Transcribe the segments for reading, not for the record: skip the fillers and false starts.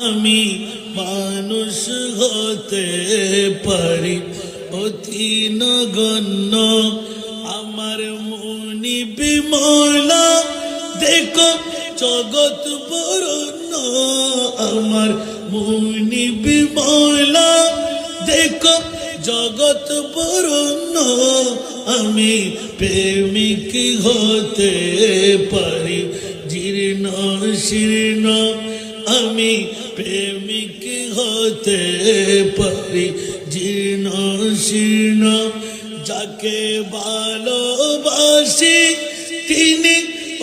আমি মানুষ হতে পারি অতি নগণ্য। আমার মুনিব মওলা দেখো জগৎ বরণ্য। আমার মুনিব মওলা দেখো জগৎ বরণ্য। আমি প্রেমিক হতে পারি জীর্ণ শীর্ণ। আমি প্রেমিক হতে পারি জীর্ণ শীর্ণ। যাকে ভালোবাসি তিনি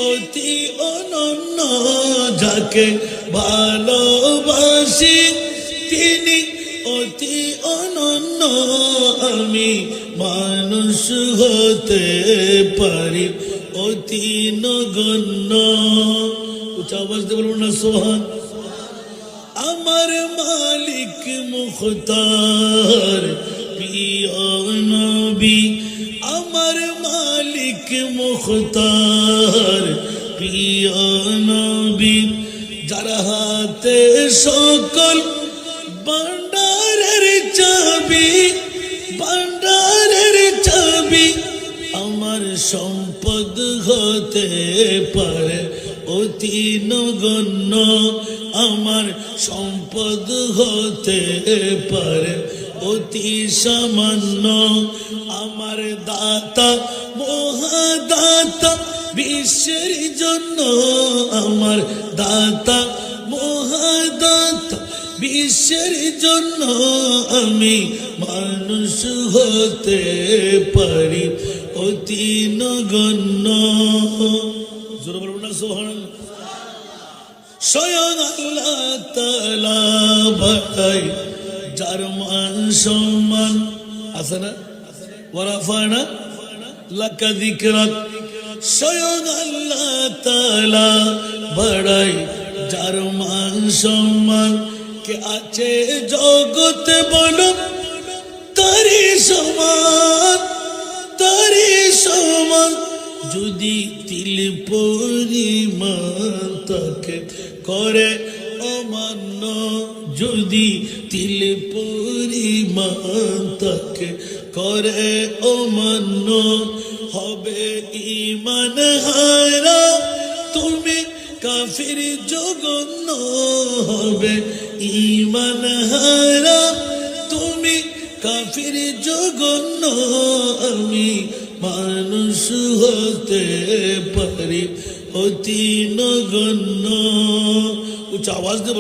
অতি অনন্য। যাকে ভালোবাসি তিনি অতি অনন্য। আমি মানুষ হতে পারি অতি নগণ্য। উচ্চ আওয়াজ দিয়ে বলুন না সুবহান। আমার মালিক মুখতার প্রিয় নবী। আমার মালিক মুখতার প্রিয় নবী। যার হাতে সকল ভান্ডারের চাবি, ভান্ডারের চাবি। আমার সম্পদ হতে পারে অতি নগণ্য। আমার সম্পদ হতে পারে অতি সামান্য। আমার দাতা মহাদাতা বিশ্বের জন্য। আমার দাতা মহাদাতা বিশ্বের জন্য। আমি মানুষ হতে পারি অতি নগণ্য। জোরে বলুন না সুবহানাল্লাহ। স্বয়ং আল্লাহ তাআলা বাড়াই যার মান সম্মান আছে না। ওয়ারাফানা লাকা যিকরাক। স্বয়ং আল্লাহ তাআলা বাড়াই যার মান সম্মান। কে আছে জগতে বলো তারি সমান, তারি সমান। যদি তিল পরিমাণ তাকে করে অমান্য। যদি তিল পরিমাণ তাকে করে অমান্য। হবে ঈমান হারা তুমি কাফির জঘন্য। হবে ঈমান হারা তুমি কাফির জঘন্য। আমি মানুষ হতে পারি অতি নগণ্য। উচ্চ আওয়াজ দিয়ে